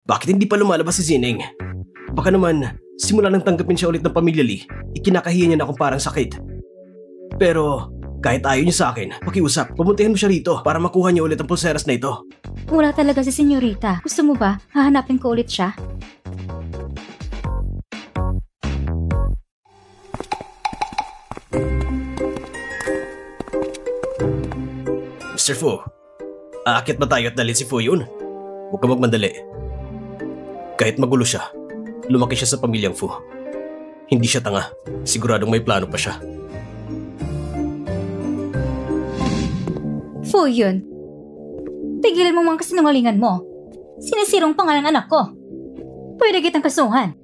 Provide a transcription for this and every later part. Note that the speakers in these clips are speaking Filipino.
Bakit hindi pa lumalabas si Zining? Baka naman, simula nang tanggapin siya ulit ng pamilya Lee, ikinakahiya niya na akong parang sakit. Pero, kahit ayaw niya sa akin, pakiusap, pumuntahin mo siya rito para makuha niya ulit ang pulseras na ito. Wala talaga si Senyorita. Gusto mo ba? Hahanapin ko ulit siya? Mr. Fu, aakyat ba tayo at dalhin si Fu yun? Huwag ka magmandali. Kahit magulo siya, lumaki siya sa pamilyang Fu. Hindi siya tanga. Siguradong may plano pa siya. Fu yun. Tigilan mo mga kasinungalingan mo. Sinisirong pangalang anak ko. Pwede kitang kasuhan.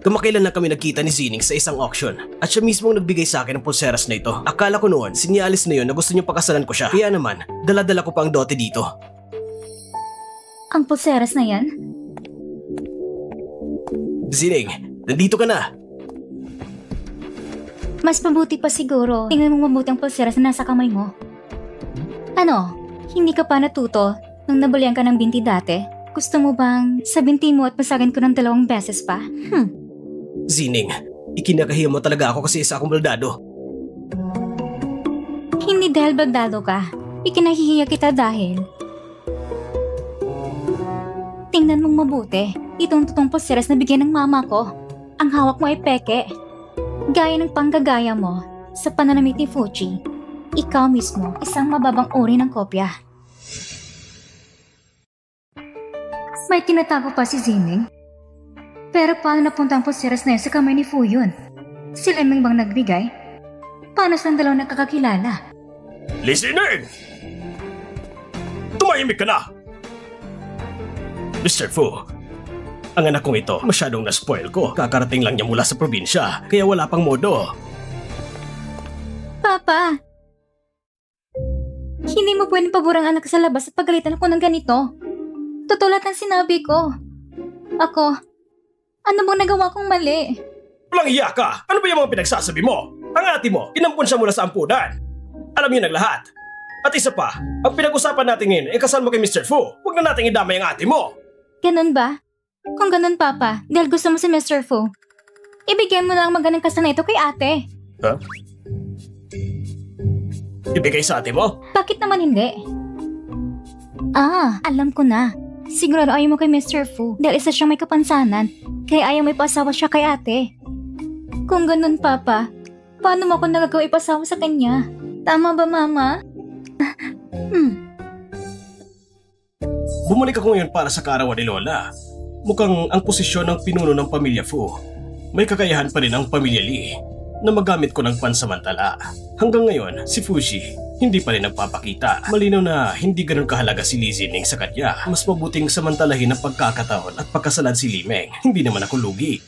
Kamakailan lang kami nagkita ni Zining sa isang auction at siya mismo ang nagbigay sa akin ng pulseras na ito. Akala ko noon, sinyalis na yun na gusto niyang pakasalan ko siya. Kaya naman, dala-dala ko pa ang dote dito. Ang pulseras na yan? Zining, nandito ka na. Mas mabuti pa siguro. Tingnan mo mabuti ang pulseras na nasa kamay mo. Ano? Hindi ka pa natuto nung nabalian ka ng binti dati? Gusto mo bang sabinti mo at pasagin ko ng 2 beses pa? Zining, ikinakahiya mo talaga ako kasi isa akong baldado. Hindi dahil baldado ka. Ikinahihiya kita dahil... Tingnan mong mabuti. Itong totoong pulseras na bigyan ng mama ko. Ang hawak mo ay peke. Gaya ng panggagaya mo sa pananamit ni Fuji. Ikaw mismo, isang mababang uri ng kopya. May tinatago pa si Zining? Pero paano napunta ang pulseras na yun sa kamay ni Fu yun? Si Leming bang nagbigay? Paano silang dalaw nakakakilala? Listening! Tumahimik ka na! Mr. Fu, ang anak kong ito masyadong na-spoil ko. Kakarating lang niya mula sa probinsya, kaya wala pang modo. Papa! Hindi mo pwedeng paborang anak sa labas at pagalitan ako ng ganito. Tutulad ng sinabi ko. Ako, ano bang nagawa kong mali? Walang iya ka! Ano ba yung mga pinagsasabi mo? Ang ate mo, inampun siya mula sa ampunan. Alam niyo ng lahat. At isa pa, ang pinag-usapan natin ngayon ay kasal mo kay Mr. Fu. Huwag na nating idamay ang ate mo. Ganun ba? Kung ganun, Papa, dahil gusto mo si Mr. Fu, ibigay mo na ang magandang kasal na ito kay ate. Huh? Ibigay sa ate mo? Bakit naman hindi? Alam ko na. Sigurado ayaw mo kay Mr. Fu dahil isa siyang may kapansanan, kaya ayaw may pasawa siya kay ate. Kung ganun, Papa, paano mo ako nagagawa ipasawa sa kanya? Tama ba, Mama? Bumalik ako ngayon para sa kaarawan ni Lola. Mukhang ang posisyon ng pinuno ng pamilya Fu, may kakayahan pa rin ang pamilya Lee na magamit ko ng pansamantala. Hanggang ngayon, si Fuji hindi pa rin nagpapakita. Malinaw na hindi ganun kahalaga si Lee Zining sa kanya. Mas mabuting samantalahin ang pagkakataon at pagkasalan si Li Meng. Hindi naman ako lugi.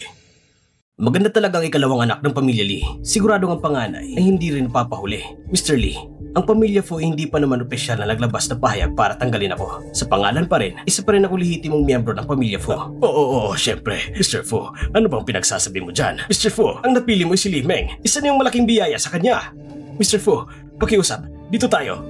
Maganda talaga ang ikalawang anak ng pamilya Lee. Siguradong ang panganay ay hindi rin papahuli. Mr. Lee, ang pamilya Fu hindi pa naman opisyal na naglabas ng pahayag para tanggalin ako. Sa pangalan pa rin, isa pa rin ako lehitimong miyembro ng pamilya Fu. Oo, syempre. Mr. Fu, ano bang pinagsasabi mo dyan? Mr. Fu, ang napili mo si Li Meng. Isa na yung malaking biyaya sa kanya. Mr. Fu, pakiusap. Dito tayo.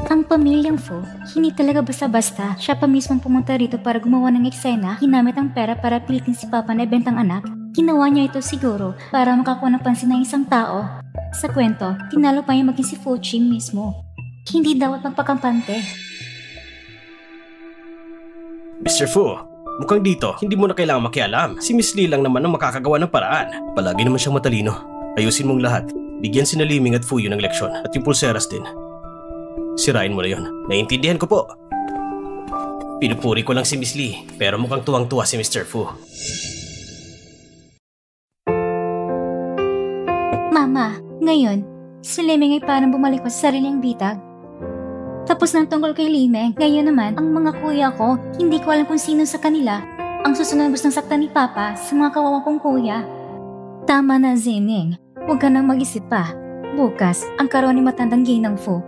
Ang pamilyang Fu, hindi talaga basta-basta. Siya pa mismong pumunta rito para gumawa ng eksena. Ginamit ang pera para pilitin si Papa na ibentang anak. Ginawa niya ito siguro para makakuha ng pansin ng isang tao. Sa kwento, tinalo pa niya maging si Fuji mismo. Hindi dapat magpakampante. Mr. Fu, mukhang dito, hindi mo na kailangang makialam. Si Miss Lee lang naman ang makakagawa ng paraan. Palagi naman siyang matalino. Ayusin mong lahat. Bigyan si Liming at Fuyo ng leksyon at yung pulseras din. Sirain mo na yon. Naiintindihan ko po. Pinupuri ko lang si Miss Lee, pero mukhang tuwang-tuwa si Mr. Fu. Mama, ngayon, si Liming ay parang bumalik ko sa sariling bitag. Tapos nang tungkol kay Liming, ngayon naman, ang mga kuya ko, hindi ko alam kung sino sa kanila ang susunod gustong saktan ni Papa sa mga kawawa kong kuya. Tama na, Zining. Huwag ka nang mag-isip pa. Bukas, ang karoon ni matandang ginang Fu.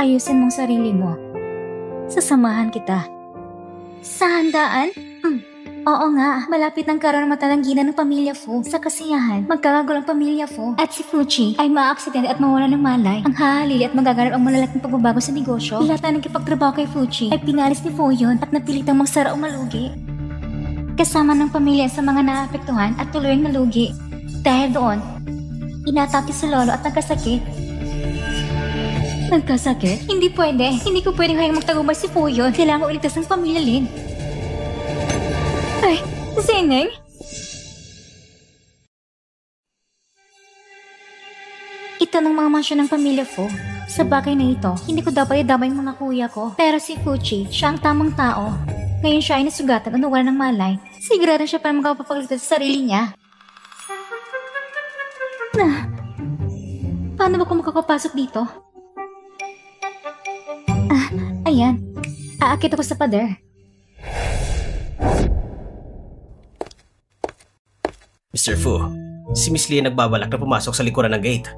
Ayusin mong sarili mo. Sasamahan kita. Sa handaan? Oo nga, malapit ng karamatan ng pamilya Fu. Sa kasiyahan, magkakagulang pamilya Fu at si Fuji ay maaaksidente at mawala ng malay. Ang hahalili at magaganap ang malalaking pagbabago sa negosyo. Lahat na nagkipagtrabaho kay Fuji ay pinalis ni Foyon at napilitang magsara o malugi. Kasama ng pamilya sa mga naapektuhan at tuluyang nalugi. Dahil doon, inatake si Lolo at nagkasakit. Nagkasakit? Hindi pwede. Hindi ko pwedeng hayang magtagumpay si Foyon. Kailangan ko iligtas ng pamilya Lin. Ay, Zeneng? Ito ng mga mansyon ng pamilya Fu. Sa bagay na ito, hindi ko dapat idamay yung mga kuya ko. Pero si Fuji, siya ang tamang tao. Ngayon siya ay nasugatan at nawala ng malay. Sigurado siya para magpapagligtas sa sarili niya. Paano ba kung makakapasok dito? Ayan. Aakit ako sa pader. Mr. Fu, si Miss Lee nagbabalak na pumasok sa likuran ng gate.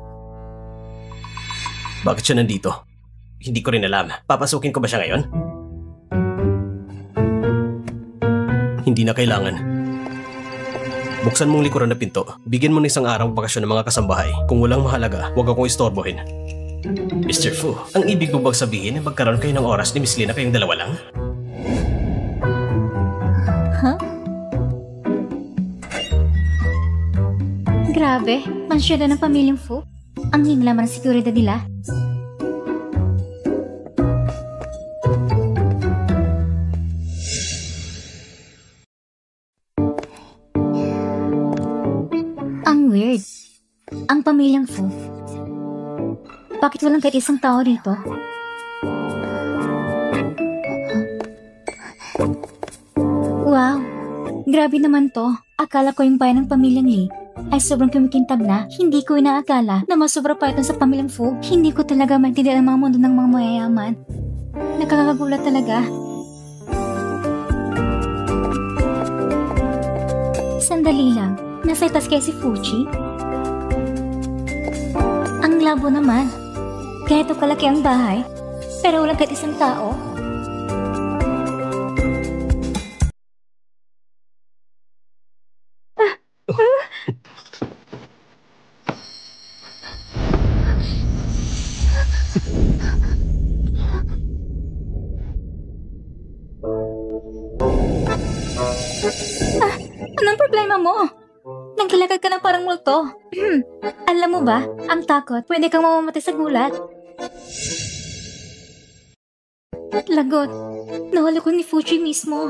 Bakit siya nandito? Hindi ko rin alam. Papasukin ko ba siya ngayon? Hindi na kailangan. Buksan mong likuran na pinto. Bigyan mo ng isang araw bakasyon ng mga kasambahay. Kung walang mahalaga, huwag akong istorbohin. Mr. Fu, ang ibig mo bang sabihin na magkaroon kayo ng oras ni Miss Lee na kayong dalawa lang? Huh? Grabe, mansyon ng pamilyang Fu. Ang hinglaman ng seguridad nila. Ang weird. Ang pamilyang Fu. Bakit walang kahit isang tao dito? Wow, grabe naman to. Akala ko yung bayan ng pamilyang Lee ay sobrang kumikintab na. Hindi ko inaakala na masobra pa ito sa pamilyang Fu. Hindi ko talaga maintindihan ang mga mundo ng mga mayayaman. Nakakagulat talaga. Sandali lang. Nasa itas kaya si Fuji? Ang labo naman. Ganito kalaki ang bahay, pero walang kahit isang tao. Anong problema mo? Naglalakad ka ng parang multo. Alam mo ba, ang takot, pwede kang mamamatay sa gulat. Lagot, nahuli ko ni Fuji mismo.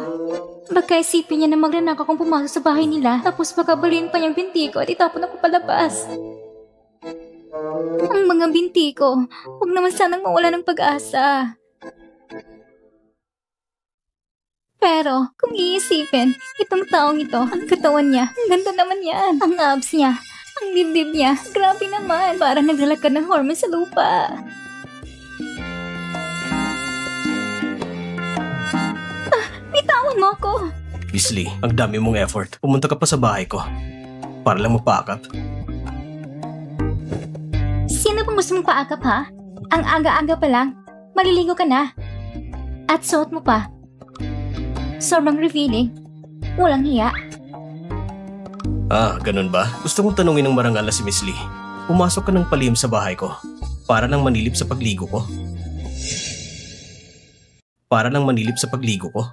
Baka isipin niya na magnanakaw kung pumasok sa bahay nila, tapos baka baliin pa niyang binti ko at itapon ako palabas. Ang mga binti ko, huwag naman sanang mawala ng pag-asa. Pero, kung iisipin, itong taong ito, ang katawan niya, ang ganda naman yan. Ang abs niya, ang dibdib niya, grabe naman. Parang naglalakad ng hormone sa lupa. Bitawan mo ako! Miss Lee, ang dami mong effort. Pumunta ka pa sa bahay ko. Para lang magpaakap. Sino bang gusto mong paakap ha? Ang aga-aga pa lang, maliligo ka na. At suot mo pa. Sobrang revealing. Walang hiya. Ganun ba? Gusto kong tanungin ng marangal na si Miss Lee. Pumasok ka ng palihim sa bahay ko. Para lang manilip sa pagligo ko. Para lang manilip sa pagligo ko.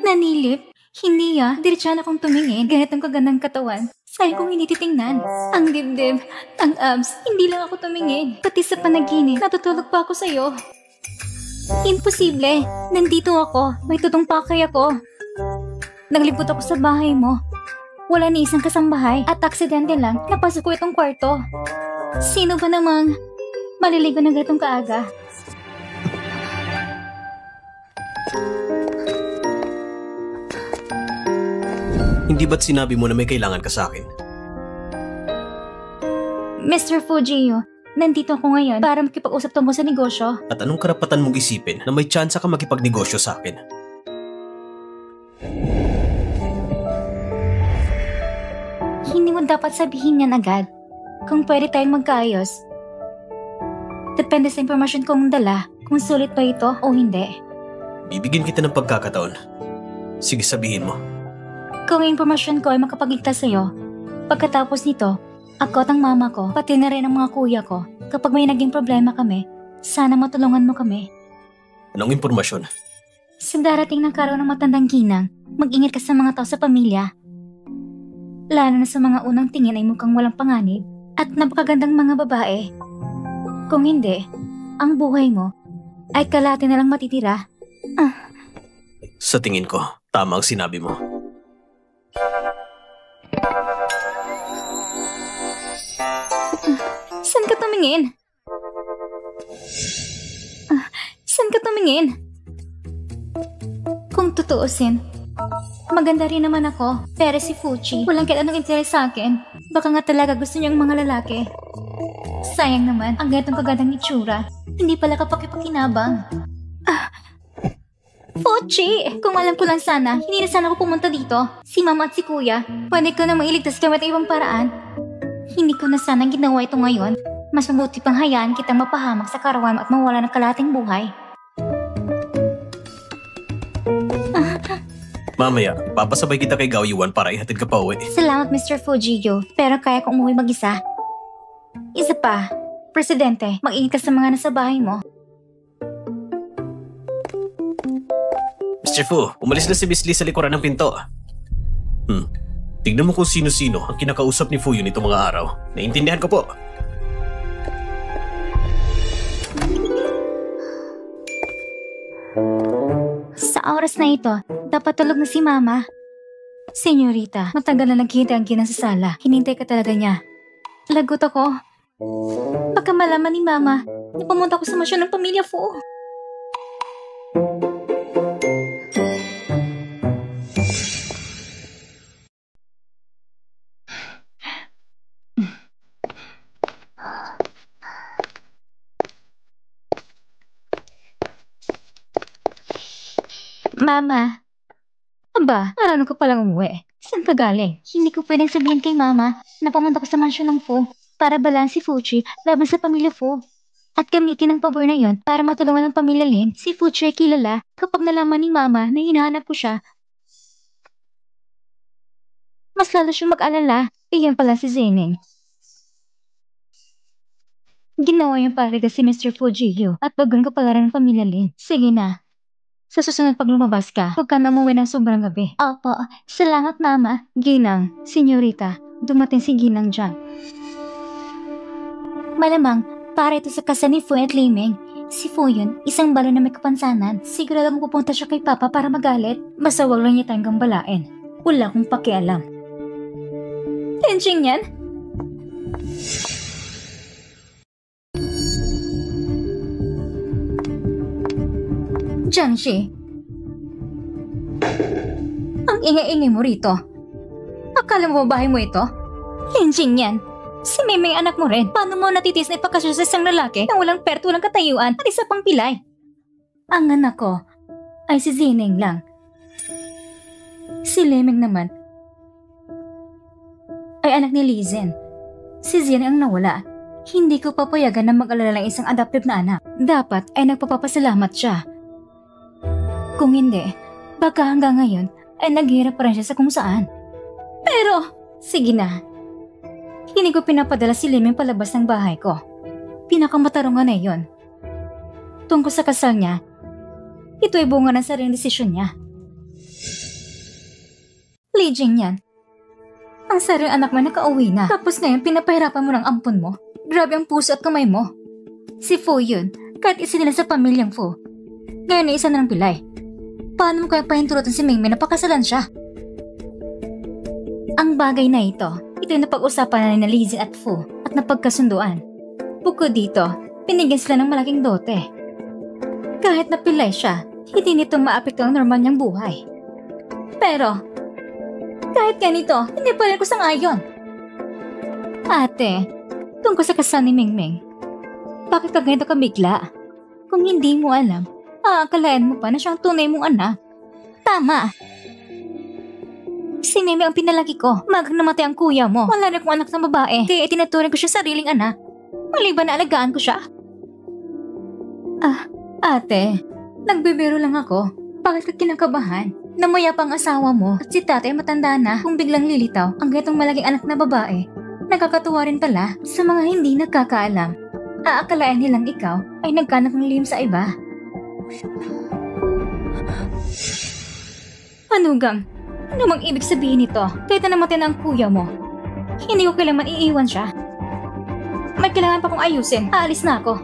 Nanilip? Hindi diretsya na akong tumingin. Ganitong kagandang katawan. Sa'yo kong hindi titingnan. Ang dibdib, ang abs, hindi lang ako tumingin. Pati sa panaginip, natutulog pa ako sa'yo. Imposible. Nandito ako. May tutong pakay ako. Naglibot ako sa bahay mo. Wala ni isang kasambahay at aksidente lang napasok ko itong kwarto. Sino ba namang maliligo ng ganitong kaaga? Hindi ba't sinabi mo na may kailangan ka sa akin? Mr. Fujiyo, nandito ako ngayon para makipag-usap tungkol sa negosyo. At anong karapatan mong isipin na may tsansa ka makipagnegosyo sa akin? Hindi mo dapat sabihin yan agad. Kung pwede tayong magkaayos. Depende sa impormasyon kong dala kung sulit ba ito o hindi. Bibigyan kita ng pagkakataon. Sige, sabihin mo. Kung impormasyon ko ay makapagligtas sa'yo, pagkatapos nito, ako at ang mama ko, pati na rin ang mga kuya ko, kapag may naging problema kami, sana matulungan mo kami. Anong impormasyon? Sa darating ng karoon ng matandang ginang, mag-ingat ka sa mga tao sa pamilya. Lalo na sa mga unang tingin ay mukhang walang panganib at napakagandang mga babae. Kung hindi, ang buhay mo ay kalahati na lang matitira. Sa tingin ko, tama ang sinabi mo. Saan ka tumingin? Saan ka tumingin? Kung tutuusin, maganda rin naman ako, pero si Fuchi, walang kahit anong interes sa akin. Baka nga talaga gusto niyang mga lalaki. Sayang naman, ang ganitong kagandang itsura, hindi pala kapakipakinabang. Fuchi! Kung alam ko lang sana, hindi na sana ako pumunta dito. Si mama at si kuya, pwede ko na mailigtas gamit ang ibang paraan. Hindi ko na sana ginawa ito ngayon. Mas mabuti pang hayaan kitang mapahamak sa karawan at mawala ng kalating buhay. Mamaya, ipapasabay kita kay Gao Yuan para ihatid ka pa uwi. Salamat, Mr. Fujiyo, pero kaya kong umuwi mag-isa. Isa pa, Presidente, mag-ingat ka sa mga nasa bahay mo. Mr. Fu, umalis na si Miss Lee sa likuran ng pinto. Tignan mo kung sino-sino ang kinakausap ni Fu Yun itong mga araw. Naiintindihan ko po. Sa oras na ito, dapat tulog na si Mama. Senyorita, matagal na naghihintay ang ginang sa sala. Hinintay ka talaga niya. Lagot ako. Baka malaman ni Mama na pumunta ko sa masyon ng pamilya Fu. Mama. Aba, araw ko palang umuwi. Saan ka galing? Hindi ko pwedeng sabihin kay Mama na pumunta ko sa mansyon ng Fu para balaan si Fuchi laban sa pamilya Fu. At gamitin ang pabor na yon para matulungan ng pamilya Lin. Si Fuchi ay kilala kapag nalaman ni Mama na hinahanap ko siya. Mas lalo siyang mag-alala. Iyan pala si Zening. Ginawa yung pariga si Mr. Fujiyo at bagon ko pala rin ang pamilya Lin. Sige na. Sa susunod pag lumabas ka, huwag ka na umuwi ng sobrang gabi. Opo, salamat Mama. Ginang, Senyorita, dumating si Ginang dyan. Malamang, para ito sa kasal ni Fu at Liming. Si Fu Yun, isang balo na may kapansanan. Sigurado pupunta siya kay Papa para magalit. Basta wag lang niya tayong gambalain. Wala akong pakialam. Tenching yan? Jiangxi. Ang ingay-ingay mo rito. Akala mo bahay mo ito? Linjing yan. Si Miming anak mo rin. Paano mo natitis na ipakasya sa isang lalaki na walang perto, walang katayuan at isa pang pilay? Ang anak ko ay si Zining lang. Si Leming naman ay anak ni Lizen. Si Zining ang nawala. Hindi ko papayagan na mag-alala ng isang adoptive na anak. Dapat ay nagpapapasalamat siya. Kung hindi, baka hanggang ngayon ay naghihirap pa rin siya sa kung saan. Pero, sige na. Hindi ko pinapadala si Liming palabas ng bahay ko. Pinakamatarungan na yun. Tungkol sa kasal niya, ito ay bunga ng sariling desisyon niya. Li Jing yan. Ang sariling anak mo nakauwi na. Tapos ngayon pinapahirapan mo ng ampon mo. Grabe ang puso at kamay mo. Si Fu Yun, kahit isa nila sa pamilyang Fu. Ngayon ay isa na ng pilay. Paano mo kaya pahinturutan si Mingming na pakasalan siya? Ang bagay na ito yung napag-usapan na ni Lizzie at Fu at napagkasunduan. Bukod dito, pinigyan sila ng malaking dote. Kahit napilay siya, hindi nito maapekto ang normal niyang buhay. Pero, kahit ganito, hindi pa rin ko sang-ayon. Ate, tungkol sa kasal ni Mingming, bakit ka ganito kabigla? Kung hindi mo alam, aakalain mo pa na siyang tunay mong anak. Tama. Si Mimi ang pinalaki ko. Magang namatay ang kuya mo. Wala na akong anak na babae. Kaya itinuturing ko siya sariling anak. Maliban na alagaan ko siya. Ate, nagbibiro lang ako. Bakit ka kinakabahan? Namaya pang asawa mo at si tatay matanda na kung biglang lilitaw ang ganitong malaking anak na babae. Nakakatuwa rin pala sa mga hindi nagkakaalam. Aakalain nilang ikaw ay nagkanap ng lihim sa iba. Manugang, ano bang ibig sabihin nito? Kahit na namatay na ang kuya mo, hindi ko kailanman iiwan siya. May kailangan pa kong ayusin. Aalis na ako.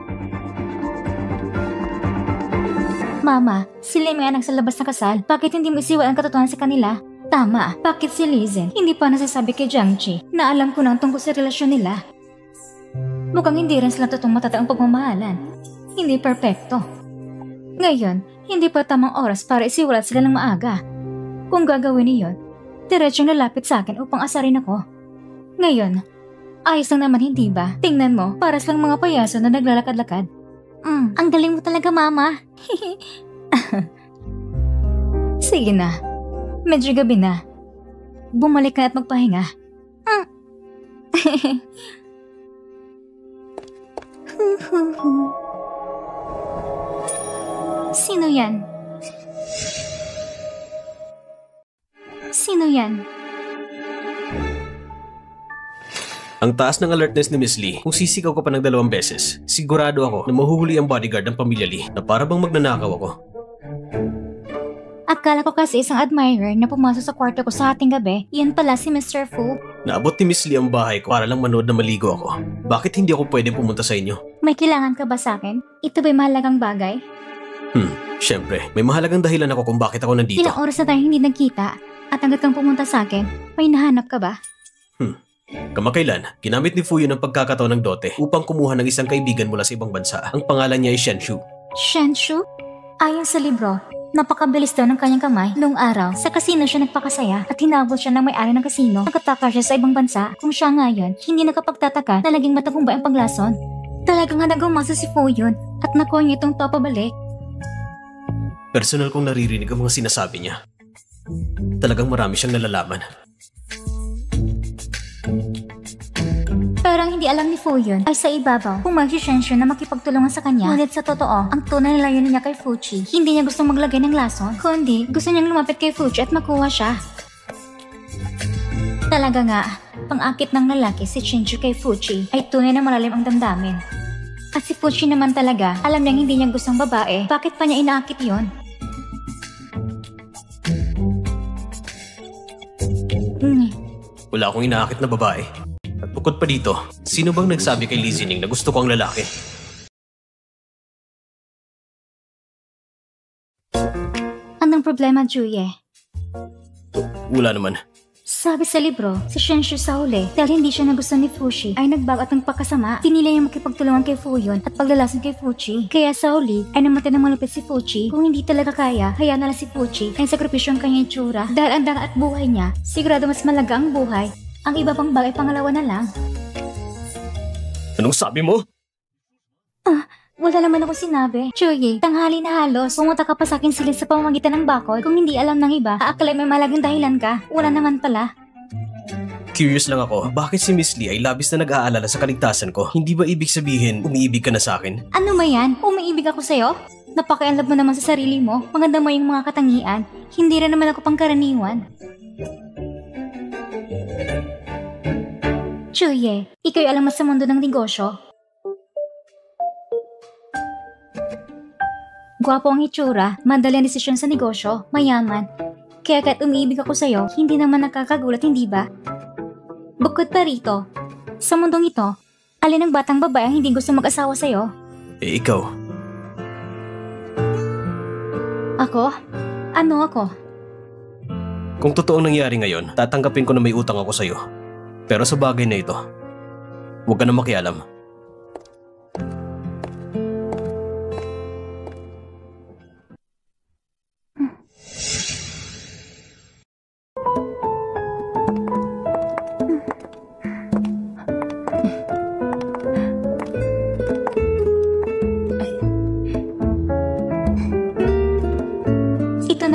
Mama, sila may anak sa labas na kasal. Bakit hindi mo isiwal ang katotohanan sa kanila? Tama, bakit si Lizen hindi pa nasasabi kay Jiangchi na alam ko na ang tungkol sa relasyon nila? Mukhang hindi rin sila totoong matataang pagmamahalan. Hindi perpekto. Ngayon, hindi pa tamang oras para isiwalat sila ng maaga. Kung gagawin niyon, diretsyong lalapit sa akin upang asarin ako. Ngayon, ayos lang naman hindi ba? Tingnan mo, para silang mga payaso na naglalakad-lakad. Ang galing mo talaga, Mama. Sige na. Medyo gabi na. Bumalik ka at magpahinga. Sino yan? Sino yan? Ang taas ng alertness ni Miss Lee, kung sisigaw ko pa ng 2 beses, sigurado ako na mahuhuli ang bodyguard ng pamilya Lee na para bang magnanakaw ako. Akala ko kasi isang admirer na pumasok sa kwarto ko sa ating gabi, yan pala si Mr. Fu. Naabot ni Miss Lee ang bahay ko para lang manood na maligo ako. Bakit hindi ako pwedeng pumunta sa inyo? May kailangan ka ba sa akin? Ito ba'y mahalagang bagay? Syempre, may mahalagang dahilan ako kung bakit ako nandito. Ilang oras na tayo hindi nagkita at hanggat kang pumunta sa akin, may nahanap ka ba? Kamakailan, ginamit ni Fuyo ng pagkakataon ng dote upang kumuha ng isang kaibigan mula sa ibang bansa. Ang pangalan niya ay Shenshu. Shenshu? Ayon sa libro, napakabilis daw ng kanyang kamay noong araw. Sa kasino siya nagpakasaya at hinabol siya ng may-ari ng kasino. Nagkataka siya sa ibang bansa kung siya ngayon hindi nakapagtataka na naging matagumpay ang paglason. Talagang nagumasa si Fuyo at nakuha niya itong pabalik. Personal kong naririnig ang mga sinasabi niya. Talagang marami siyang nalalaman. Pero ang hindi alam ni Fuyon ay sa ibabaw, pumayag si Shenshu na makipagtulungan sa kanya. Ngunit sa totoo, ang tunay na layunin niya kay Fuchi, hindi niya gustong maglagay ng lason, kundi gusto niyang lumapit kay Fuchi at makuha siya. Talaga nga, pang-akit ng lalaki si Shenshu kay Fuchi ay tunay na malalim ang damdamin. At si Fuchi naman talaga, alam niyang hindi niya gustong babae, bakit pa niya inaakit yon? Wala akong inaakit na babae. At bukod pa dito, sino bang nagsabi kay Lee Zining na gusto ko ang lalaki? Anong problema, Juye? Wala naman. Sabi sa libro, si Shenshu sa huli, dahil hindi siya nagustuhan ni Fushi, ay nagbago at nagpakasama. Pinili niya makipagtulungan kay Fuyon at paglalason kay Fuchi. Kaya sa huli, ay namatay ng malupit si Fuchi. Kung hindi talaga kaya, hayaan na lang si Fuchi ay sakripisyo ang kanyang itsura. Dahil ang danga at buhay niya, sigurado mas malaga ang buhay. Ang iba pang bagay pangalawa na lang. Anong sabi mo? Wala naman ako sinabi. Chuye, tanghali na halos. Pumunta ka pa sa akin silid sa pamamagitan ng bakod. Kung hindi alam ng iba, aakala may malagang dahilan ka. Wala naman pala. Curious lang ako, bakit si Miss Lee ay labis na nag-aalala sa kaligtasan ko? Hindi ba ibig sabihin, umiibig ka na sa akin? Ano ba yan? Umiibig ako sa'yo? Napaka-inlove mo naman sa sarili mo. Maganda mo yung mga katangian. Hindi rin naman ako pangkaraniwan. Chuye, ikaw'y alam mo sa mundo ng negosyo. Gwapo ang itsura, madali ang desisyon sa negosyo, mayaman. Kaya kahit umiibig ako sa'yo, hindi naman nakakagulat, hindi ba? Bukod pa rito, sa mundong ito, alin ang batang babae ang hindi gusto mag-asawa sa'yo? Eh ikaw? Ako? Ano ako? Kung totoong nangyari ngayon, tatanggapin ko na may utang ako sa'yo. Pero sa bagay na ito, huwag ka na makialam.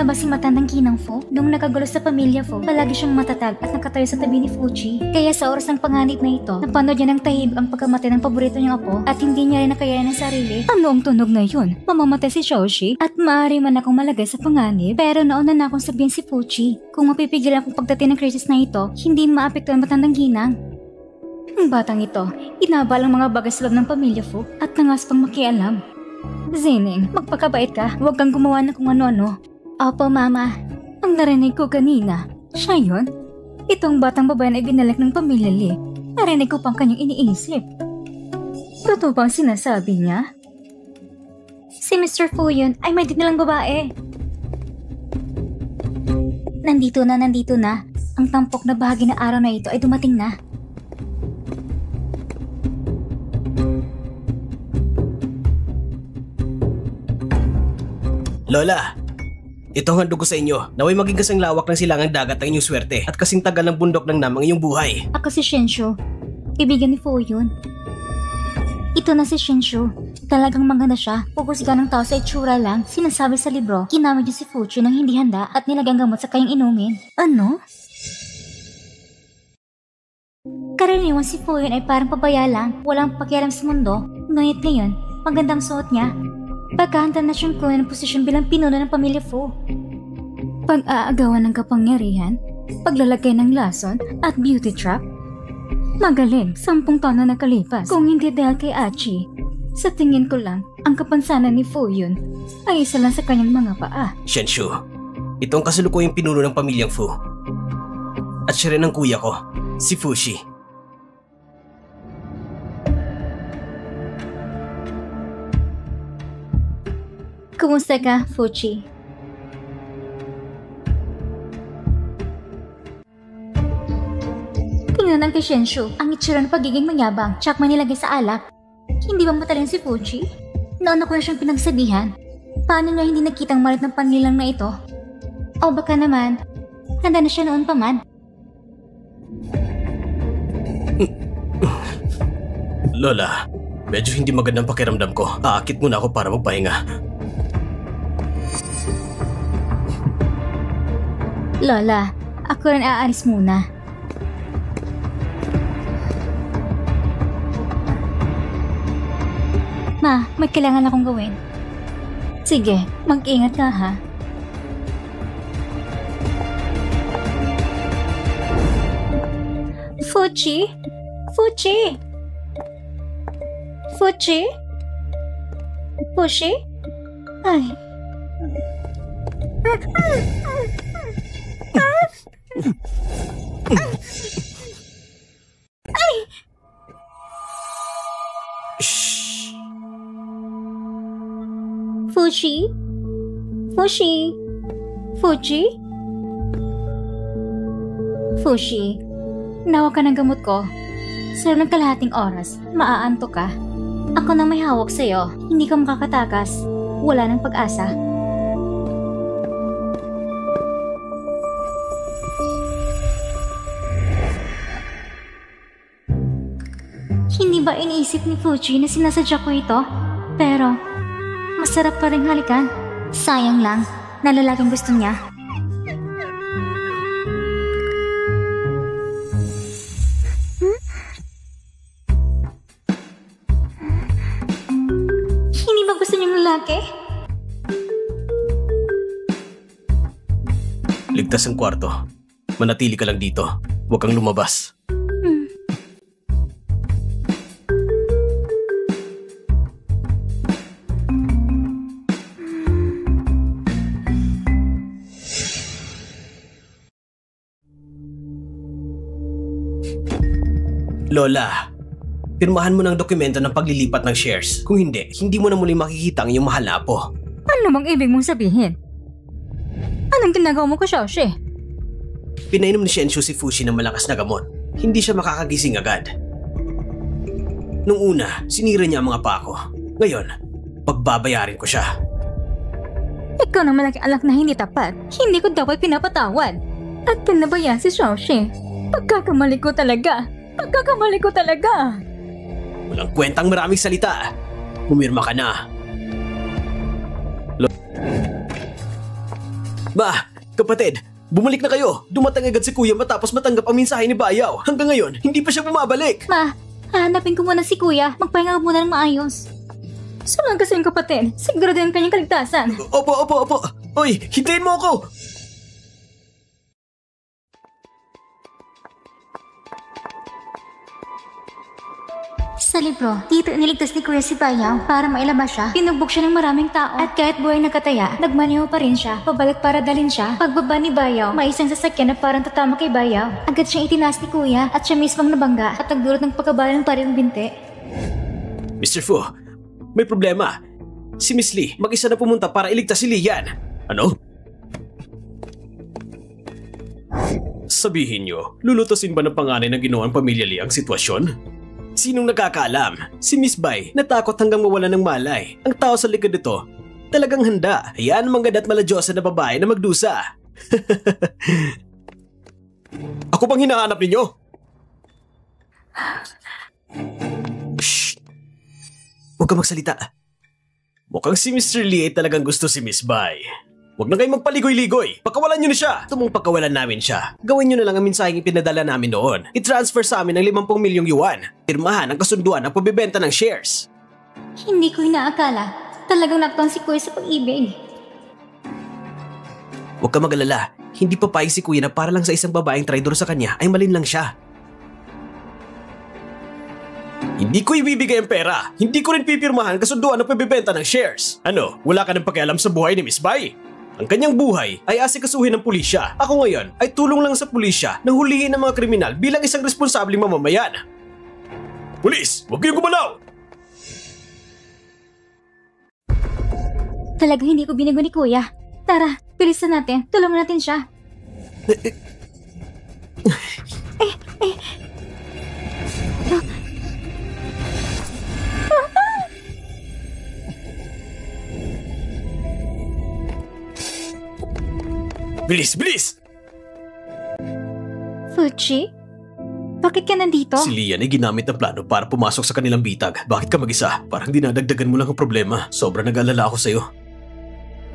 na ba si matandang Ginang Fu? Nung nakagulo sa pamilya Fu, palagi siyang matatag at nakatayo sa tabi ni Fuji. Kaya sa oras ng panganib na ito, napanood niya ng tahib ang pagkamatay ng paborito niyang apo at hindi niya rin nakayanan ng sarili. Ano ang tunog na yun? Mamamatay si Xiaoxi at maaari man akong malagay sa panganib, pero nauna na akong sabihin si Fuji. Kung mapipigilan akong pagdating ng krisis na ito, hindi maapekto ang matandang Ginang. Ang batang ito, inabal ang mga bagay sa loob ng pamilya Fu at nangas pang makialam. Zining, magpakabait ka, huwag kang gumawa ng kung ano-ano. Opo, Mama. Ang narinig ko kanina, siya yun? Itong batang babae na ibinalik ng pamilya Lee. Narinig ko pang kanyang iniisip. Totoo bang sinasabi niya? Si Mr. Fu yun ay may dinalang babae. Nandito na. Ang tampok na bahagi na araw na ito ay dumating na. Lola, ito ang handog ko sa inyo. Naway maging kasing lawak ng silangang dagat ang inyong swerte at kasing tagal ng bundok ng namang inyong buhay. Ako si Shenshu. Kaibigan ni Fu yun. Ito na si Shenshu. Talagang maganda siya. Pugusga ng tao sa itsura lang. Sinasabi sa libro, ginamit niya si Fuji nang hindi handa at nilagyan gamot sa kayang inumin. Ano? Karaniwan si Fu yun ay parang pabaya lang, walang pakialam sa mundo. Ngunit ngayon, magandang suot niya. Pagkahanda na siyang kunin ang posisyon bilang pinuno ng pamilya Fu. Pag-aagawan ng kapangyarihan, paglalagay ng lason at beauty trap. Magaling, 10 taon na nakalipas. Kung hindi dahil kay Achi, sa tingin ko lang, ang kapansanan ni Fu yun ay isa lang sa kanyang mga paa. Shenshu, ito ang kasalukuyang pinuno ng pamilyang Fu. At siya rin ang kuya ko, si Fushi. Kumusta ka, Fuji? Tingnan ang kay Shenshu, ang itsura ng pagiging manyabang, tsak manilagay sa alak. Hindi ba matalino si Fuji? Nauna ko na siyang pinagsabihan. Paano niya hindi nakitang malit ng panilang na ito? O baka naman, handa na siya noon pa man. Lola, medyo hindi magandang pakiramdam ko. Aakit muna ako para magpahinga. Lola, ako rin aalis muna. Ma, may kailangan akong gawin. Sige, mag-ingat ka ha. Fuji? Fuji? Fuji? Fuji? Ay. Ay! Shh! Fuji? Fuji? Fuji? Fuji, nawa ka ng gamot ko. Sa ng kalahating oras, maaanto ka. Ako na may hawak sa'yo, hindi ka makakatakas. Wala ng pag-asa. Hindi ba iniisip ni Fuji na sinasadya ko ito? Pero, masarap pa rin halikan. Sayang lang, na lalaking gusto niya. Hindi ba gusto niyang lalaki? Ligtas ang kwarto. Manatili ka lang dito. Huwag kang lumabas. Lola, pirmahan mo ng dokumento ng paglilipat ng shares. Kung hindi, hindi mo na muli makikita ang iyong mahal na apo. Ano bang ibig mong sabihin? Anong ginagawa mo ko, Xiaoxi? Pinainom ni Shenshu si Fushi ng malakas na gamot. Hindi siya makakagising agad. Nung una, sinira niya ang mga pako. Ngayon, pagbabayarin ko siya. Ikaw na malaking alak na hindi tapat. Hindi ko dapat pinapatawad. At pinabayaan si Xiaoxi. Pagkakamali ko talaga. Walang kwentang maraming salita. Pumirma ka na. Ma, kapatid, bumalik na kayo. Dumating agad si kuya matapos matanggap ang mensahe ni Bayaw. Hanggang ngayon, hindi pa siya bumabalik. Ma, hahanapin ko muna si kuya. Magpahinga ka muna ng maayos. Sunod kasi yung kapatid. Siguro din ang kanyang kaligtasan. Opo. Oy, hintayin mo ako! Sa libro, dito iniligtas ni Kuya si Bayaw para mailabas siya. Pinugbog siya ng maraming tao. At kahit buhay nagkataya, nagmaneho pa rin siya. Pabalik para dalhin siya. Pagbaba ni Bayaw, may isang sasakyan na parang tatama kay Bayaw. Agad siyang itinaas ni Kuya at siya mismong nabangga at nagdulot ng pagkabala ng paring binti. Mr. Fu, may problema. Si Miss Lee, mag-isa na pumunta para iligtas si Lian. Ano? Sabihin nyo, lulutusin ba ng panganay ng ginawang pamilya Lee ang sitwasyon? Sinong nakakaalam? Si Miss Bai, natakot hanggang mawala ng malay. Ang tao sa likod nito, talagang handa. Ayan ang mga mala-Diyosa na babae na magdusa. Ako bang hinahanap ninyo? Shh! Huwag ka magsalita. Mukhang si Mr. Lee ay talagang gusto si Miss Bai. Huwag na kayong magpaligoy-ligoy. Pakawalan nyo na siya. Tumong pakawalan namin siya. Gawin nyo na lang ang mensaheng ipinadala namin noon. I-transfer sa amin ng 50 milyong yuan. Pirmahan ang kasunduan ng pagbibenta ng shares. Hindi ko inaakala. Talagang nakatang si Kuya sa pag-ibig. Huwag ka mag-alala. Hindi papayag si Kuya na para lang sa isang babaeng traidor sa kanya ay malin lang siya. Hindi ko ibibigay ang pera. Hindi ko rin pipirmahan ang kasunduan ng pagbibenta ng shares. Ano, wala ka ng pakialam sa buhay ni Miss Bai? Ang kanyang buhay ay asikasuhin ng pulisya. Ako ngayon ay tulong lang sa pulisya na hulihin ang mga kriminal bilang isang responsableng mamamayan. Pulis, huwag kayong gumalaw! Talagang hindi ko binigo ni Kuya. Tara, bilisan natin. Tulungan natin siya. Bilis, bilis! Fuji? Bakit ka nandito? Si Lian ay ginamit ng plano para pumasok sa kanilang bitag. Bakit ka mag-isa? Parang dinadagdagan mo lang ang problema. Sobrang nag-alala ako sa'yo.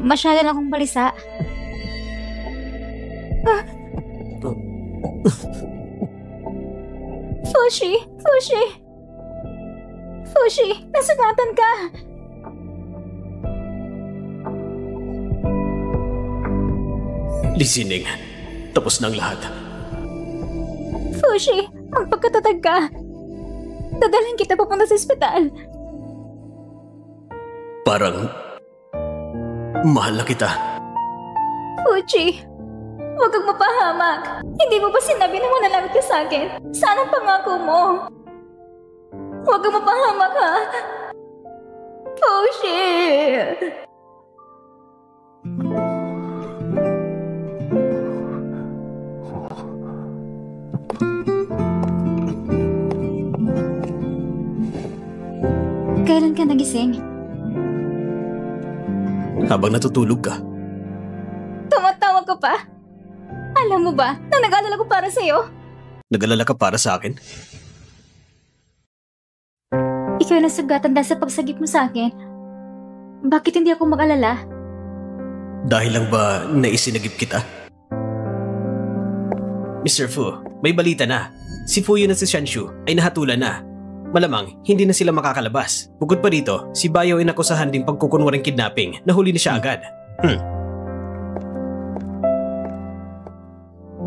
Masyado na akong balisa. Fuji! Fuji! Nasugatan ka! Listening. Tapos na ang lahat. Fuji, magpagkatatag ka. Dadalhin kita papunta sa ospital. Parang mahal na kita. Fuji, huwag kang mapahamak. Hindi mo ba sinabi na manalangit ka sa akin? Saan ang pangako mo? Huwag kang mapahamak, ha? Fuji! Kailan ka nagising? Habang natutulog ka. Tumatawag ka pa? Alam mo ba na nag-alala ko para sa'yo? Nag-alala ka para sa akin? Ikaw ang nasugatan dahil sa pagsagip mo sa akin. Bakit hindi ako mag-alala? Dahil lang ba naisinagip kita? Mr. Fu, may balita na. Si Fuyu at si Shanshu ay nahatulan na. Malamang, hindi na sila makakalabas. Bukod pa dito, si Bayaw ay nakusahan din pagkukunwaring kidnapping. Nahuli na siya agad.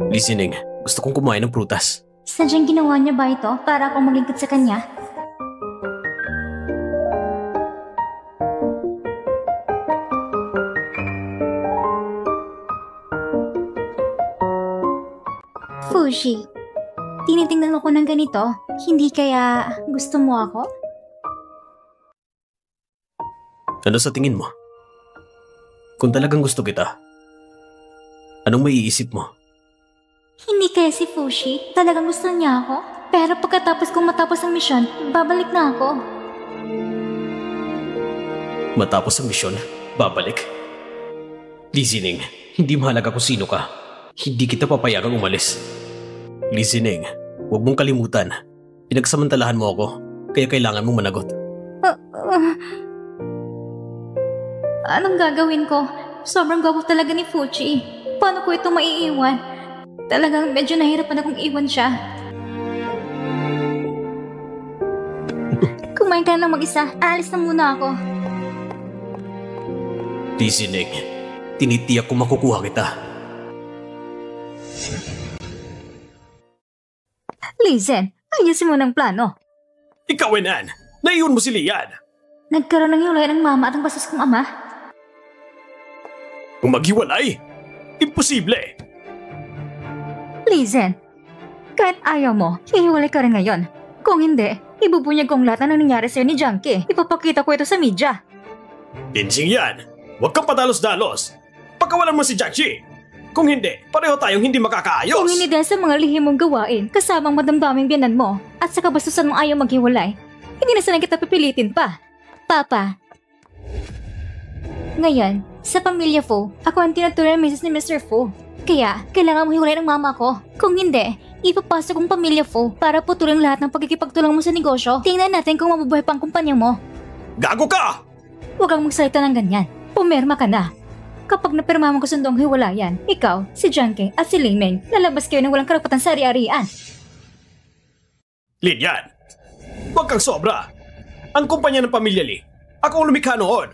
Listening, gusto kong kumain ng prutas. Sadyang ginawa niya ba ito para akong maglingkod sa kanya? Fuji, tinitingnan mo ko ng ganito. Hindi kaya gusto mo ako? Ano sa tingin mo? Kung talagang gusto kita, anong maiisip mo? Hindi kaya si Fuji talagang gusto niya ako? Pero pagkatapos kong matapos ang misyon, babalik na ako. Matapos ang misyon, babalik? Listening, hindi mahalaga kung sino ka. Hindi kita papayagang umalis. Listening, huwag mong kalimutan. Pinagsamantalahan mo ako, kaya kailangan mong managot. Anong gagawin ko? Sobrang gwapo talaga ni Fuji. Paano ko ito maiiwan? Talagang medyo nahirapan akong iwan siya. Kumain ka na ng mag-isa. Aalis na muna ako. Tisineng, tinitiyak ko makukuha kita. Lizen, ayusin mo ng plano. Ikaw, Enan! Naiyon mo si Lian! Nagkaroon ng hiwalay ng mama at ang bastos kong ama. Kung maghiwalay, imposible! Lizen, kahit ayaw mo, hihiwalay ka rin ngayon. Kung hindi, ibubunyag kong lahat na nangyari sa'yo ni Junkie. Ipapakita ko ito sa media. Dinsing yan! Huwag kang padalos-dalos! Pagkawalan mo si Junkie! Kung hindi, pareho tayong hindi makakaayos! Kung hindi dahil sa mga lihim mong gawain, kasamang madamdaming biyanan mo, at sa kabastusan mong ayaw maghiwalay, hindi na sana kita pipilitin pa. Papa. Ngayon, sa pamilya Fu, ako ang tinutuloy ng misis ni Mr. Fu. Kaya, kailangan mo hiwalay ng mama ko. Kung hindi, ipapasok kong pamilya Fu para putulin lahat ng pagkikipagtulong mo sa negosyo. Tingnan natin kung mabubuhay pa ang kumpanya mo. Gago ka! Huwag kang magsalita ng ganyan. Pumirma ka na. Kapag napirma mo gusto ang hiwalayan, ikaw, si Junkie at si Liming, lalabas kayo ng walang karapatan sa ari-arian. Lilian, huwag kang sobra. Ang kumpanya ng Pamilya Lee, ako ang lumikha noon.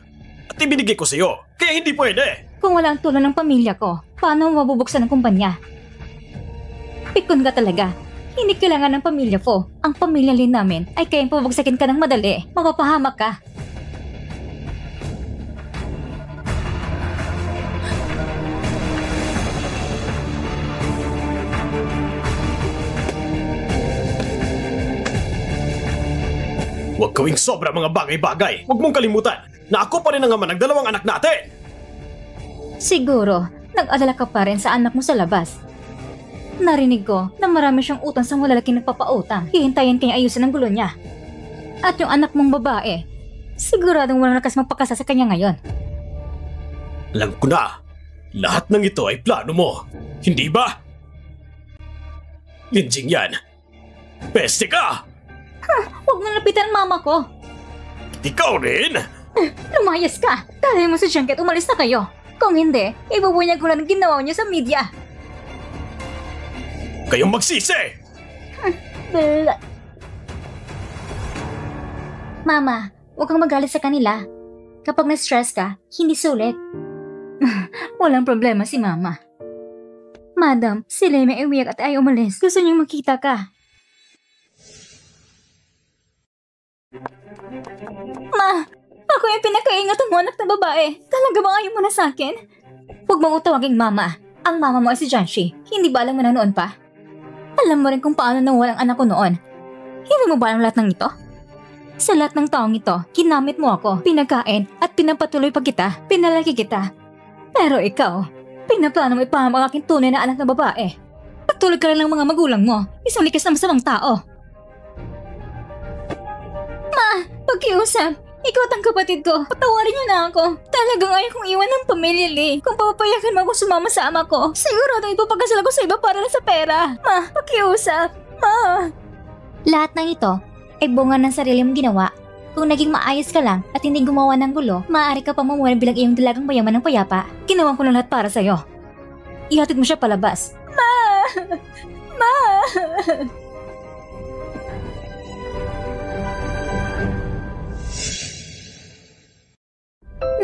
At ibinigay ko sa'yo, kaya hindi pwede. Kung wala ang tulong ng pamilya ko, paano mo mabubuksan ang kumpanya? Pikon ka talaga. Hindi kailangan ng pamilya ko. Ang pamilya Lee namin ay kayang pabagsakin ka ng madali. Mapapahamak ka. Huwag gawing sobra mga bagay-bagay. Huwag mong kalimutan na ako pa rin ang ama ng dalawang anak natin. Siguro, nag-alala ka pa rin sa anak mo sa labas. Narinig ko na marami siyang utang sa malalaking nagpapautang. Hihintayin kanya ayusin ang gulo niya. At yung anak mong babae, siguradong walang lakas magpakasa sa kanya ngayon. Alam ko na, lahat ng ito ay plano mo. Hindi ba? Linjing yan. Peste ka! Huwag mo lapitan ang mama ko. Ikaw rin! Lumayas ka! Dahil mo sa Junkie at umalis na kayo. Kung hindi, ibubunyag ko lang ang ginawa niyo sa media. Kayong magsisi! Mama, huwag kang magalit sa kanila. Kapag na-stress ka, hindi sulit. Walang problema si Mama. Madam, si Leme ay umiyak at ay umalis. Gusto niyang makita ka. Ma, ako yung pinakaingat mo anak na babae. Talaga ba ayaw mo na sa akin? Huwag mong utawaging mama. Ang mama mo ay si Janshi. Hindi ba alam mo na noon pa? Alam mo rin kung paano nawalang anak ko noon. Hindi mo ba alam lahat ng ito? Sa lahat ng taong ito, ginamit mo ako, pinagkain at pinapatuloy pa kita, pinalaki kita. Pero ikaw, pinaplano mo ipahamak ang aking tunay na anak na babae. Pagtulog ka lang ng mga magulang mo, isang likas na masamang tao. Ma, pagkiusap. Ikaw at ang kapatid ko. Patawarin niyo na ako. Talagang ayaw kong iwan ng pamilya, Lee. Kung papayagan mo ako sumama sa ama ko, sigurado ipapakasal ako sa iba para na sa pera. Ma, pakiusap. Ma. Lahat ng ito ay bunga ng sarili mong ginawa. Kung naging maayos ka lang at hindi gumawa ng gulo, maaari ka pa mamuhay bilang iyong dalagang mayaman ng payapa. Ginawan ko lang lahat para sa'yo. Ihatid mo siya palabas. Ma! Ma!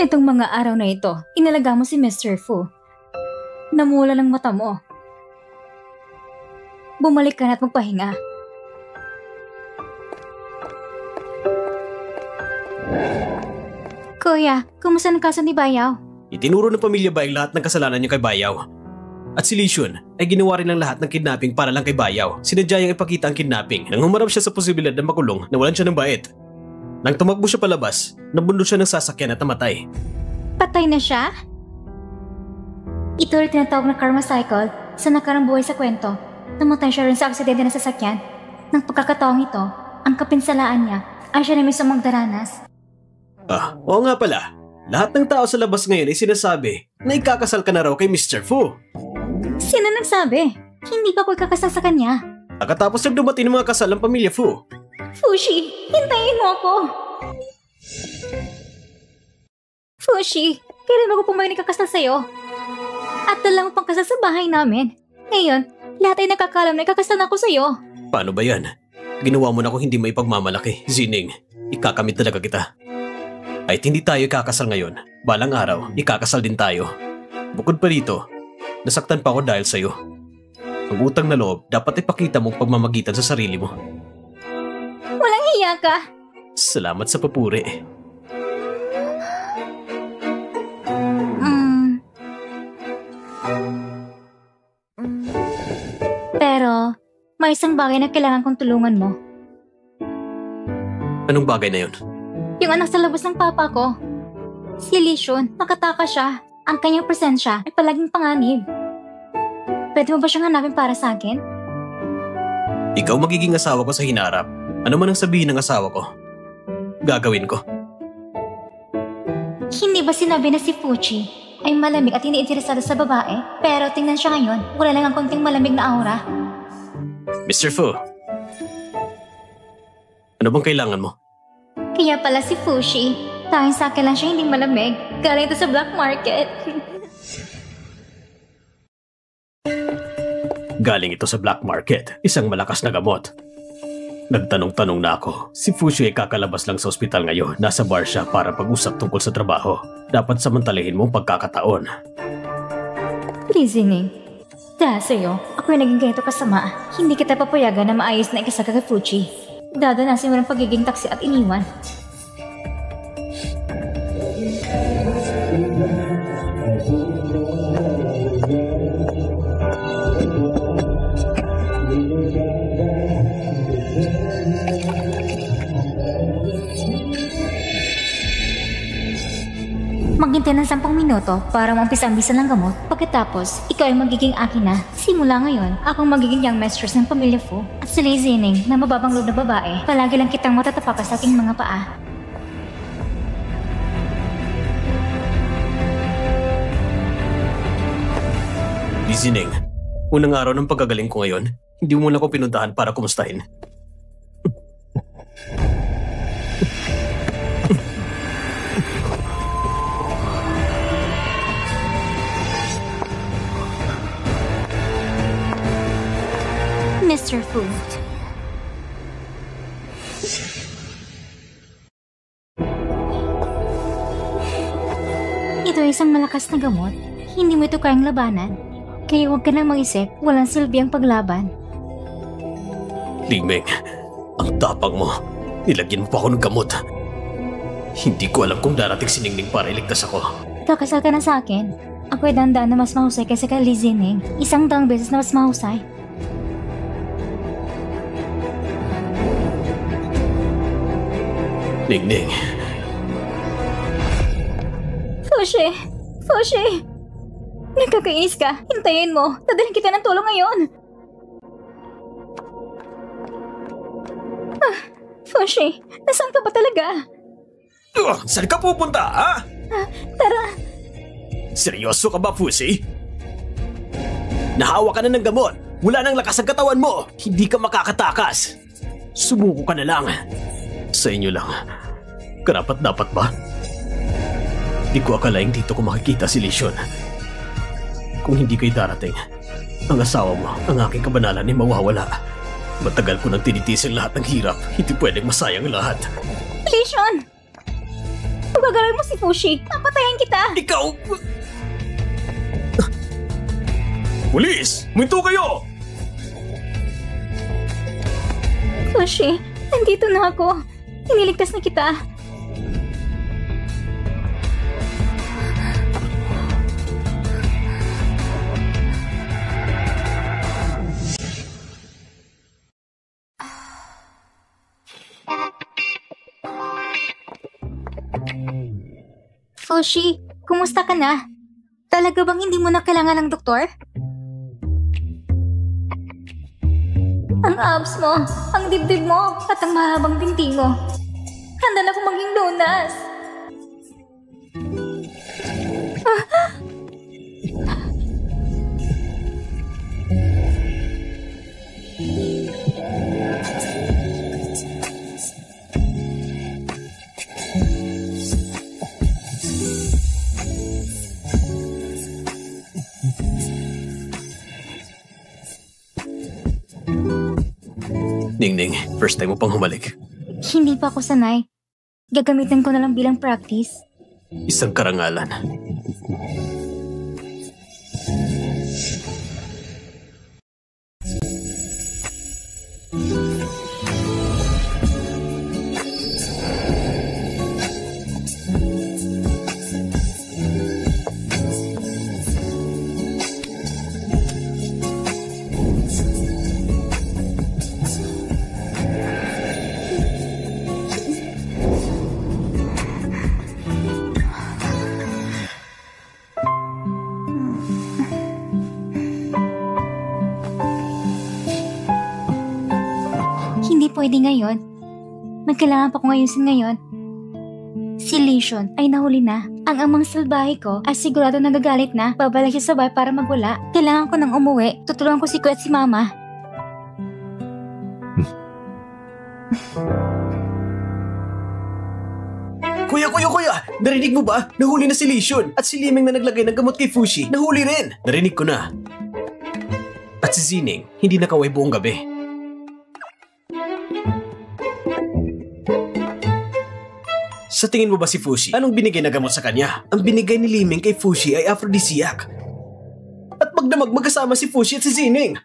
Nitong mga araw na ito, inalaga mo si Mr. Fu. Namula ng mata mo. Bumalik ka na at magpahinga. Kuya, kumusta ang kaso ni Bayaw? Itinuro ng Pamilya Bai lahat ng kasalanan niya kay Bayaw. At si Li Shun ay ginawa rin lang lahat ng kidnapping para lang kay Bayaw. Sinadya niyang ipakita ang kidnapping nang humarap siya sa posibilidad na makulong na walan siya ng bait. Nang tumakbo siya palabas, nabundol siya ng sasakyan at namatay. Patay na siya? Ito rin tinatawag na karma cycle sa nakarang buhay sa kwento. Namatay siya rin sa aksidente ng sasakyan. Nang pagkakataong ito, ang kapinsalaan niya ay siya na mismo magdaranas. Oo nga pala. Lahat ng tao sa labas ngayon ay sinasabi na ikakasal ka na raw kay Mr. Fu. Sino nagsabi? Hindi pa ako ikakasal sa kanya. Pagkatapos ng dumating ng mga kasal ng Pamilya Fu. Fushi, hintayin mo ako. Fushi, kailan bago pumayag nakakasal sa'yo? At dala mo pang kasal sa bahay namin. Ngayon, lahat ay nakakalam na ikakasal na ako sa'yo. Paano ba yan? Ginawa mo na kung hindi may pagmamalaki. Zining, ikakamit talaga kita. Kahit hindi tayo ikakasal ngayon, balang araw, ikakasal din tayo. Bukod pa dito, nasaktan pa ako dahil sa'yo. Ang utang na loob, dapat ipakita mong pagmamagitan sa sarili mo. Walang hiya ka. Salamat sa papuri. Pero, may isang bagay na kailangan kong tulungan mo. Anong bagay na yun? Yung anak sa labas ng papa ko. Si Lishon, nakataka siya. Ang kanyang presensya ay palaging panganib. Pwede mo ba siyang hanapin para sa akin? Ikaw magiging asawa ko sa hinarap. Ano man ang sabihin ng asawa ko, gagawin ko. Hindi ba sinabi na si Fuchi ay malamig at hindi interesado sa babae? Pero tingnan siya ngayon, wala lang ang konting malamig na aura. Mr. Fu, ano bang kailangan mo? Kaya pala si Fushi, tanging sa akin lang siya hindi malamig. Galing ito sa black market. Galing ito sa black market, isang malakas na gamot. Nagtanong-tanong na ako, si Fushi ay kakalabas lang sa ospital ngayon. Nasa bar siya para pag-usap tungkol sa trabaho. Dapat samantalahin mong pagkakataon. Listening. Dahil sa'yo, ako yung naging ganito kasama. Hindi kita papayagan na maayos na ikasal kay Fuchi. Dadanasin mo ng pagiging taksi at iniwan. Maghintay ng 10 minuto para maumpisa ang bisa ng gamot. Pagkatapos, ikaw ay magiging akin na. Simula ngayon, akong magiging young mistress ng pamilya Fu. At si Lei Zining, na mababang loob na babae, palagi lang kitang matatapakan sa aking mga paa. Li Zining, unang araw ng pagkagaling ko ngayon, hindi mo muna ko pinuntahan para kumustahin. Mr. Fu. Ito ay isang malakas na gamot. Hindi mo ito kayang labanan. Kaya huwag ka nang mag-isip, walang silbi ang paglaban. Li Meng, ang tapang mo. Nilagyan mo pa ako ng gamot. Hindi ko alam kung darating si Ningning para iligtas ako. Kakasal ka na sa akin. Ako ay dandaan na mas mahusay kaysa kay Li Zining. 100 beses na mas mahusay. Ningning. Fushi! Fushi! Nagkakainis ka. Hintayin mo. Dadalhin kita ng tulong ngayon. Fushi, nasaan ka ba talaga? Saan ka pupunta, ha? Tara. Seryoso ka ba, Fushi? Nahawa ka na ng gamot. Wala nang lakas ang katawan mo. Hindi ka makakatakas. Sumuko ka na lang. Sa inyo lang. Karapat-dapat ba? Di ko akalaing dito ko makikita si Lishon. Kung hindi kayo darating, ang asawa mo, ang aking kabanalan ay mawawala. Matagal ko nang tinitiis lahat ng hirap. Hindi pwedeng masayang lahat. Lishon! Kung gagalawin mo si Fushi, papatayin kita! Ikaw! Pulis! Minto kayo! Fushi, nandito na ako. Iniligtas na kita. Fushi, kumusta ka na? Talaga bang hindi mo na kailangan ng doktor? Ang abs mo, ang dibdib mo, at ang mahabang binti mo. Handa na akong maging lunas. Ningning, first time mo pang humalik. Hindi pa ako sanay. Gagamitin ko na lang bilang practice. Isang karangalan. Hindi pwede ngayon. May kailangan pa kong ayusin ngayon. Si Lesion ay nahuli na. Ang amang salbahe ko ay sigurado nagagalit na. Babalik siya sa bahay para magwala. Kailangan ko nang umuwi. Tutulungan ko si Kuya at si Mama. Kuya! Narinig mo ba? Nahuli na si Lesion. At si Limeng na naglagay ng gamot kay Fushi. Nahuli rin. Narinig ko na. At si Zining, hindi nakaway buong gabi. Sa tingin mo ba si Fushi? Anong binigay na gamot sa kanya? Ang binigay ni Limeng kay Fushi ay aphrodisiac. At magdamag magkasama si Fushi at si Zining.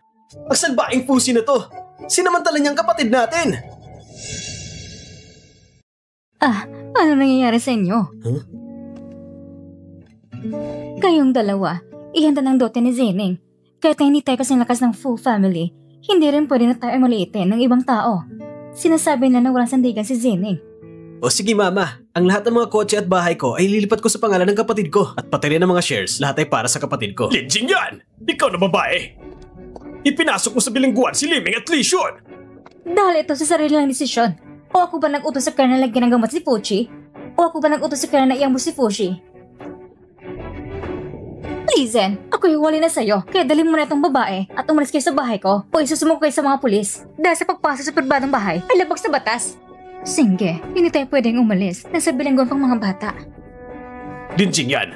Ang salbaing Fushi na to. Sinamantala niyang kapatid natin. Ano nangyayari sa inyo? Huh? Kayong dalawa, ihanda ng dote ni Zining. Kahit na hindi tayo kasing lakas ng full family, hindi rin pwede na tayo maliitin ng ibang tao. Sinasabi na walang sandigan si Zining. O sige mama, ang lahat ng mga kotse at bahay ko ay lilipat ko sa pangalan ng kapatid ko. At pati rin ng mga shares, lahat ay para sa kapatid ko. Linjing yan! Ikaw na babae! Ipinasok mo sa bilingguan si Limeng at Lesion! Dahil ito sa sarili lang desisyon. O ako ba nag-utos sa kanya na lagyan ng gamot si Fushi? O ako ba nag-utos sa kanya na iyang mo si Fushi? Listen, ako iwali na sa'yo. Kaya dalhin mo na itong babae at umalis kayo sa bahay ko o isusumong kayo sa mga pulis. Dahil sa pagpasok sa pribadong bahay ay labag sa batas. Sige, hindi tayo pwedeng umalis. Nasa bilangguan pang mga bata. Linjing yan!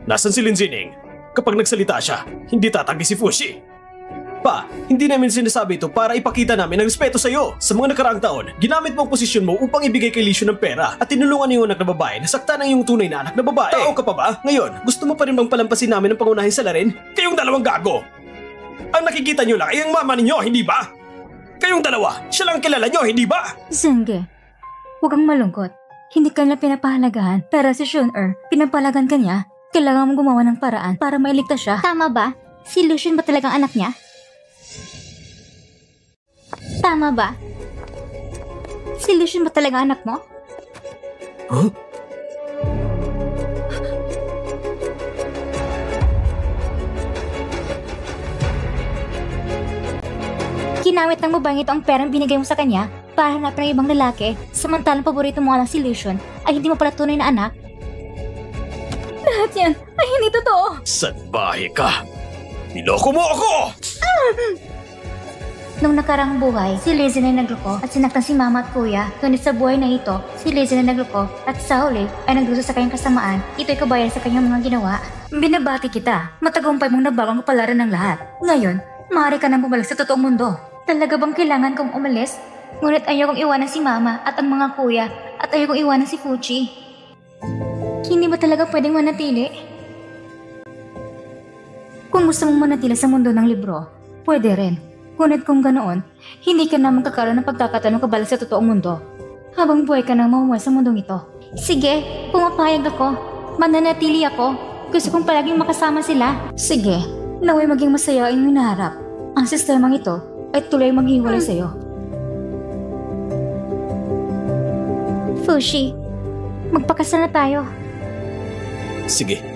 Nasaan si Linjining? Kapag nagsalita siya, hindi tatanggi si Fushi. Pa, hindi namin sinasabi ito para ipakita namin ang respeto sa'yo. Sa mga nakaraang taon, ginamit mo ang posisyon mo upang ibigay kay Lesion ng pera at tinulungan niyo ang anak na babae na saktan ang iyong tunay na anak na babae. Tao ka pa ba? Ngayon, gusto mo pa rin bang palampasin namin ang pangunahing salarin? Kayong dalawang gago! Ang nakikita niyo lang ay ang mama ninyo, hindi ba? Kayong dalawa, siya lang kilala niyo, hindi ba? Zenge, huwag kang malungkot. Hindi ka na pinapahalagahan, pero si Shun-er, pinapahalagan ka niya. Kailangan mong gumawa ng paraan para mailigtas siya. Tama ba? Si Lucian ba talagang anak niya? Tama ba? Si Lucian ba talagang anak mo? Huh? Ginamit ng babaeng ito ang perang binigay mo sa kanya para hanapin ng ibang lalaki, samantalang paborito mo lang si Lesion ay hindi mo pala tunay na anak? Lahat yan ay hindi totoo! Salbahe ka! Niloko mo ako! Nung nakarang buhay, si Lizzie ay nagloko at sinaktan si Mama at Kuya. Ngunit sa buhay na ito, si Lizzie ay nagloko at sa huli ay nagdusa sa kanyang kasamaan. Ito'y kabayan sa kanyang mga ginawa. Binabati kita. Matagumpay mong nabagong kapalaran ng lahat. Ngayon, maaari ka nang bumalik sa totoong mundo. Talaga bang kailangan kong umalis? Ngunit ayaw kong iwanan si Mama at ang mga kuya at ayaw kong iwanan si Fushi. Hindi ba talaga pwedeng manatili? Kung gusto mong manatili sa mundo ng libro, pwede rin. Ngunit kung ganoon, hindi ka na magkakaroon ng pagkakataon kabalik sa totoong mundo. Habang buhay ka nang mamumuhay sa mundong ito. Sige, pumapayag ako. Mananatili ako. Gusto kong palaging makasama sila. Sige, naway maging masaya ang hinaharap. Ang sistemang ito ay tuloy maghiwalay sa'yo. Fushi, magpakasal na tayo. Sige.